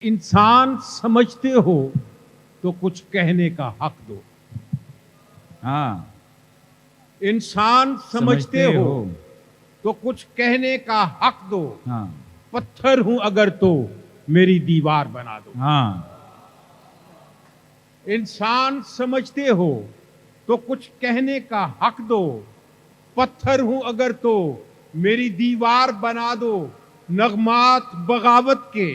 इंसान समझते हो तो कुछ कहने का हक दो। हाँ, इंसान समझते हो तो कुछ कहने का हक दो। हाँ, पत्थर हूं अगर तो मेरी दीवार बना दो। हाँ, इंसान समझते हो तो कुछ कहने का हक दो। पत्थर हूं अगर तो मेरी दीवार बना दो। नगमात बगावत के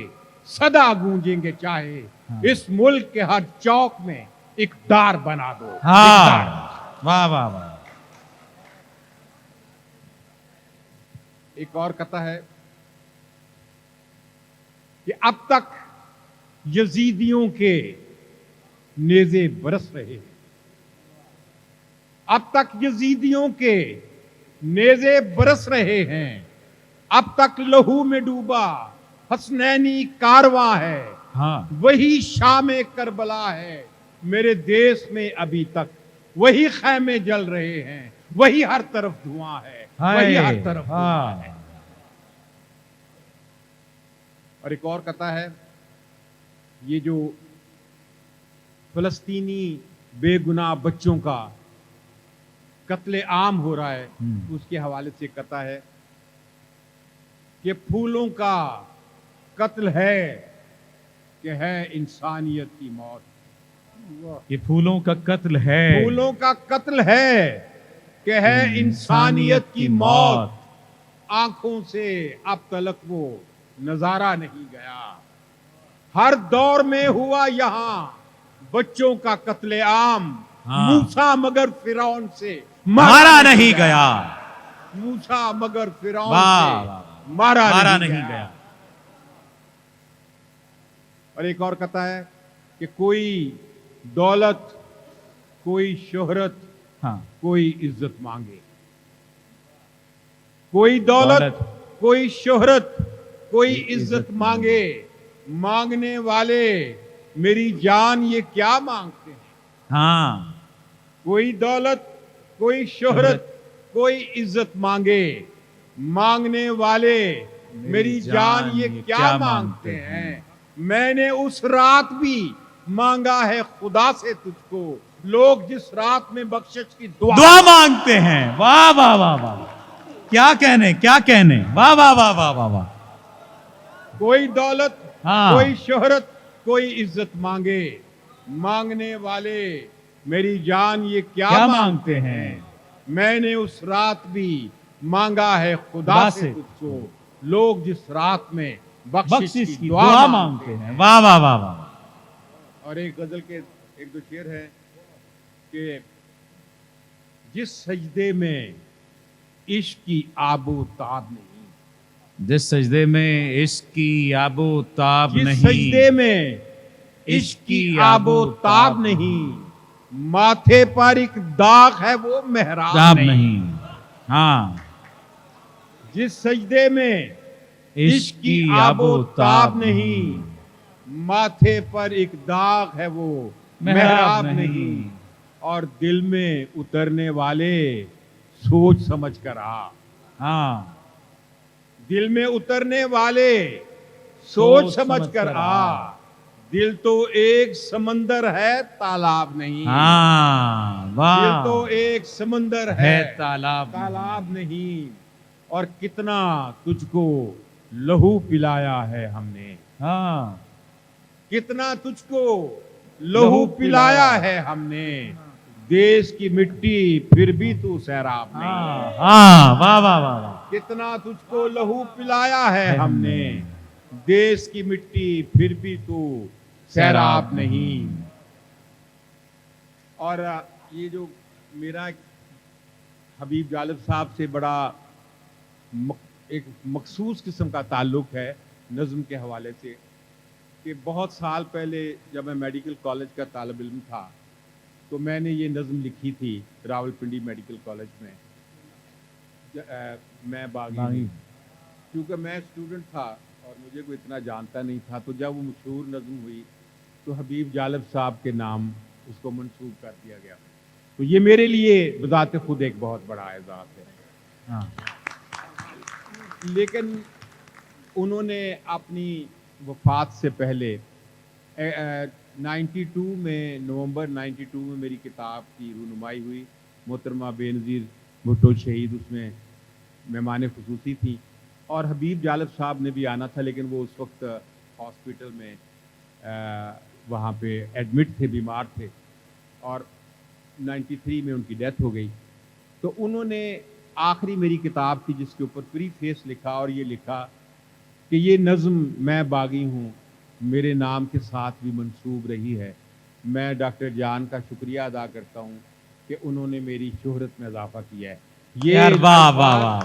सदा गूंजेंगे चाहे हाँ। इस मुल्क के हर चौक में इकदार बना दो। इकदार। हाँ, वाह वाह वाह। एक और कथा है कि अब तक यजीदियों के नेज़े बरस रहे हैं। अब तक यजीदियों के नेज़े बरस रहे हैं। अब तक लहू में डूबा हसनैनी कारवां है। हाँ, वही शाम करबला है। मेरे देश में अभी तक वही खैमे जल रहे हैं। वही हर तरफ धुआं है। वही हर तरफ धुआं है। और एक और कथा है, ये जो फलस्तीनी बेगुनाह बच्चों का कत्ले आम हो रहा है उसके हवाले से कथा है कि फूलों का कत्ल है कि है इंसानियत की मौत। ये फूलों का कत्ल है। फूलों का कत्ल है कि है इंसानियत की मौत। आंखों से अब तलक वो नजारा नहीं गया। हर दौर में हुआ यहां बच्चों का कत्ले आम। हाँ। मूसा मगर फिरौन से मारा नहीं गया। मूसा मगर फिरौन वाह, से वाह। मारा नहीं गया। और एक और कथा है कि कोई दौलत, कोई शोहरत, हाँ, कोई इज्जत मांगे। कोई दौलत, कोई शोहरत, कोई इज्जत मांगे। मांगने वाले मेरी जान ये क्या मांगते हैं? हाँ, कोई दौलत, कोई शोहरत, कोई इज्जत मांगे। मांगने वाले मेरी जान ये क्या मांगते हैं? मैंने उस रात भी मांगा है खुदा से तुझको। लोग जिस रात में बख्शिश की दुआ मांगते हैं। वाह वाह वाह वाह। क्या कहने। वाह वाह वाह वाह वाह वाह। कोई दौलत, हाँ। कोई शोहरत, कोई इज्जत मांगे। मांगने वाले मेरी जान ये क्या मांगते हैं? मैंने उस रात भी मांगा है खुदा से तुझको। लोग जिस रात में बख्शिश की दुआ मांगते हैं। वाह वाह वाह वाह। और एक गजल के एक दो शेर है कि जिस सजदे में इश्क की आबो ताब नहीं। जिस सजदे में इश्क की आबो ताब जिस नहीं। सजदे में इश्क की आबो ताब नहीं। माथे पर एक दाग है वो मेहराब नहीं। हाँ, जिस सजदे में इश्क की आबो ताब नहीं। माथे पर एक दाग है वो मेहराब नहीं। और दिल में उतरने वाले सोच समझ कर आ। हाँ, दिल में उतरने वाले सोच समझ कर आ। दिल तो एक समंदर है तालाब नहीं। हाँ, वाह। दिल तो एक समंदर है तालाब नहीं। और कितना तुझको लहू पिलाया है हमने। हाँ, कितना तुझको लहू पिलाया है हमने। देश की मिट्टी फिर भी तू सैराब नहीं। हाँ, वाह वाह वाह वाह। कितना तुझको लहू पिलाया है हमने। देश की मिट्टी फिर भी तू सैराब नहीं। और ये जो मेरा हबीब जालिब साहब से बड़ा एक मखसूस किस्म का ताल्लुक है नज़्म के हवाले से कि बहुत साल पहले जब मैं मेडिकल कॉलेज का तालिब इल्म था तो मैंने ये नज़्म लिखी थी रावलपिंडी मेडिकल कॉलेज में। मैं बागी क्योंकि मैं स्टूडेंट था और मुझे कोई इतना जानता नहीं था। तो जब वो मशहूर नज़्म हुई तो हबीब जालिब साहब के नाम उसको मंसूब कर दिया गया। तो ये मेरे लिए बज़ात खुद एक बहुत बड़ा एजाज़ है। हाँ, लेकिन उन्होंने अपनी वफात से पहले 92 में, नवंबर 92 में मेरी किताब की रूनुमाई हुई। मोहतरमा बेनज़ीर भुट्टो शहीद उसमें मेहमान खुसूसी थी, और हबीब जालिब साहब ने भी आना था, लेकिन वो उस वक्त हॉस्पिटल में वहाँ पे एडमिट थे, बीमार थे, और 93 में उनकी डेथ हो गई। तो उन्होंने आखिरी मेरी किताब थी जिसके ऊपर प्रीफेस लिखा, और ये लिखा कि ये नज़्म मैं बागी हूँ, मेरे नाम के साथ भी मंसूब रही है। मैं डॉक्टर जान का शुक्रिया अदा करता हूँ कि उन्होंने मेरी शोहरत में इजाफा किया है। ये यार वाह वाह वाह,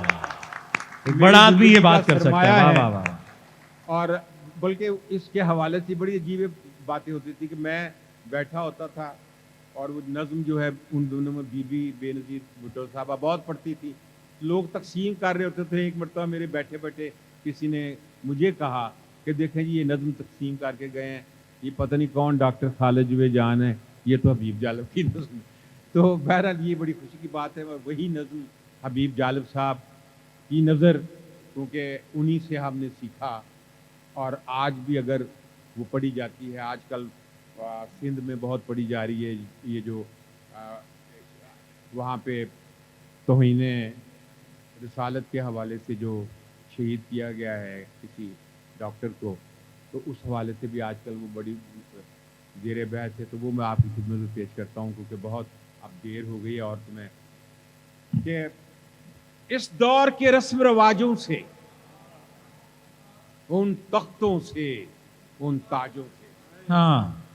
एक बड़ा आदमी ये बात कर सकता है। वाह वाह वाह। और बल्कि इसके हवाले से बड़ी अजीब बातें होती थी कि मैं बैठा होता था और वो नज़्म जो है उन दोनों में बीबी बेनज़ीर भुट्टो साहबा बहुत पढ़ती थी, लोग तकसीम कर रहे होते थे। एक मरतबा मेरे बैठे बैठे किसी ने मुझे कहा कि देखें जी ये नज़्म तकसीम करके गए हैं, ये पता नहीं कौन डॉक्टर खालिद जुवे जान है, ये तो हबीब जालिब की नज़्म। तो बहरहाल ये बड़ी खुशी की बात है, वही नज़्म हबीब जालिब साहब की नज़र, क्योंकि उन्हीं से हमने सीखा, और आज भी अगर वो पढ़ी जाती है, आजकल सिंध में बहुत पढ़ी जा रही है ये जो वहाँ पे तौहीने रिसालत के हवाले से जो शहीद किया गया है किसी डॉक्टर को, तो उस हवाले से भी आजकल वो बड़ी ज़ेर बहस है। तो वो मैं आपकी खिदमत में पेश करता हूँ, क्योंकि बहुत अब देर हो गई है, और तुम्हें कि इस दौर के रस्म रवाजों से, उन तख्तों से, उन ताजों से, हाँ,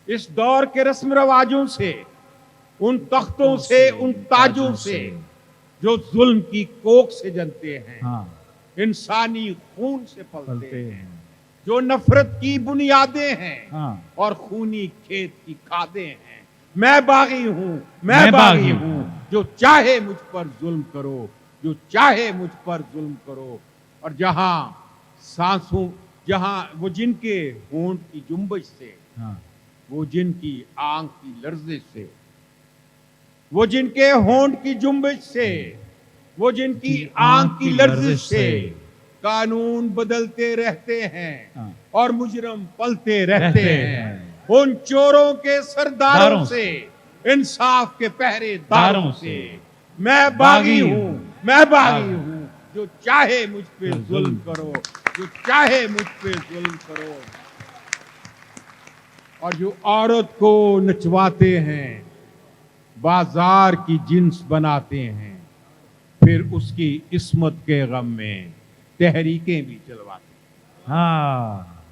इस दौर के रस्म रवाजों से, उन तख्तों से, उन ताजों से जो जुल्म की कोख से जनते हैं, हाँ, इंसानी खून से पलते हैं, जो नफरत की बुनियादें हैं, हाँ, और खूनी खेत की खादें हैं। मैं बागी हूँ, मैं बागी हूँ, जो चाहे मुझ पर जुल्म करो, जो चाहे मुझ पर जुल्म करो। और जहां सांसों, जहां वो जिनके होंठ की जुम्बश से, हाँ, वो जिनकी आंख की लर्जिश से, वो जिनके होंठ की जुम्बश से, वो जिनकी आंख की लर्जिश से कानून बदलते रहते हैं, हाँ, और मुजरम पलते रहते हैं। उन चोरों के सरदारों से, इंसाफ के पहरेदारों से मैं बागी हूँ, मैं बागी हूँ, जो चाहे मुझ पे जुल्म करो, जो चाहे मुझ पे जुल्म करो। और जो औरत को नचवाते हैं, बाजार की जिन्स बनाते हैं, फिर उसकी इस्मत के गम में तहरीकें भी चलवाते हैं। हाँ,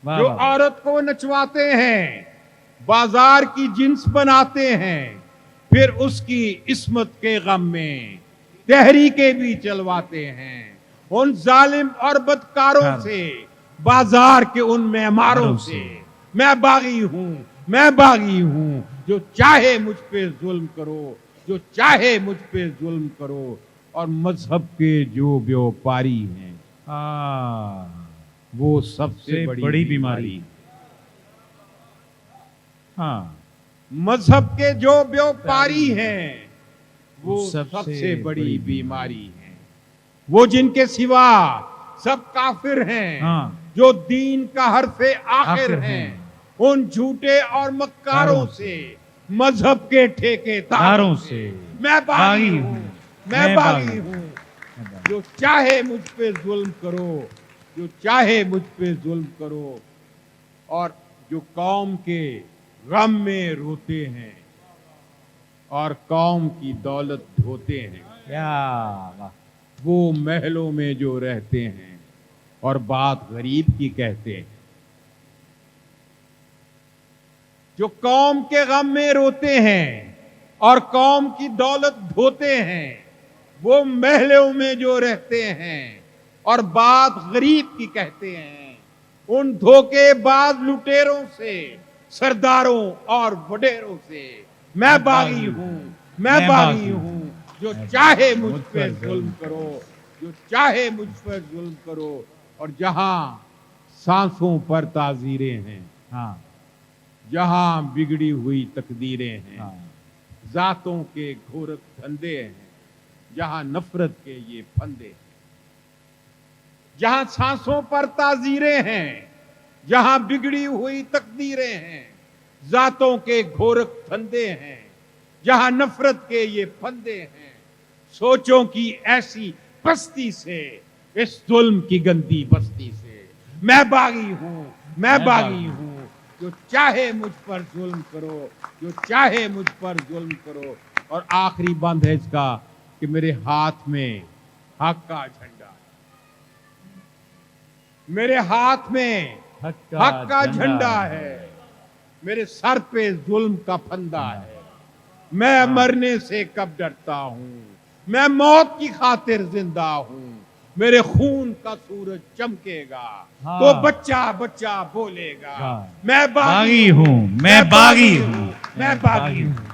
वाह जो वाह, औरत को नचवाते हैं, बाजार की जिन्स बनाते हैं, फिर उसकी इस्मत के गम में तहरीकें भी चलवाते हैं। उन जालिम और बदकारों से, बाजार के उन मेमारों से मैं बागी हूं, मैं बागी हूं, जो चाहे मुझ पे जुल्म करो, जो चाहे मुझ पे जुल्म करो। और मजहब के जो व्यापारी हैं, हाँ, वो सबसे बड़ी बीमारी। हाँ, मजहब के जो व्यापारी हैं, वो सबसे बड़ी बीमारी है। वो जिनके सिवा सब काफिर हैं, हाँ, जो दीन का हरफे आखिर हैं, उन झूठे और मक्कारों से, मजहब के ठेकेदारों से मैं बागी हूं, मैं बागी हूं, जो चाहे मुझ पे जुल्म करो, जो चाहे मुझ पे जुल्म करो। और जो कौम के गम में रोते हैं और कौम की दौलत ढोते हैं, क्या वाह, वो महलों में जो रहते हैं और बात गरीब की कहते हैं। जो कौम के गम में रोते हैं और कौम की दौलत ढोते हैं, वो महलों में जो रहते हैं और बात गरीब की कहते हैं। उन धोखेबाज लुटेरों से, सरदारों और वडेरों से मैं बागी हूं, मैं बागी हूं, जो चाहे मुझ पे जुल्म करो, जो चाहे मुझ पर जुल्म करो। और जहां सांसों पर ताजीरें हैं, हाँ, जहां बिगड़ी हुई तकदीरें हैं, हाँ, जातों के घोरक धंधे हैं, जहां नफरत के ये फंदे हैं, جہاں سانسوں پر تعزیریں ہیں، جہاں بگڑی ہوئی تقدیریں ہیں، ذاتوں کے گھورک دھندے ہیں، جہاں نفرت کے یہ پھندے ہیں، سوچوں کی ایسی پستی سے، اس ظلم کی گندی بستی سے میں باغی ہوں، میں باغی ہوں، جو چاہے مجھ پر ظلم کرو، جو چاہے مجھ پر ظلم کرو۔ اور آخری بند ہے اس کا کہ میرے ہاتھ میں حق کا جھنڈا ہے، میرے ہاتھ میں حق کا جھنڈا ہے، میرے سر پہ ظلم کا پھندا ہے، میں مرنے سے کب ڈرتا ہوں، میں موت کی خاطر زندہ ہوں، میرے خون کا سورج چمکے گا تو بچہ بچہ بولے گا، میں باغی ہوں، میں باغی ہوں، میں باغی ہوں۔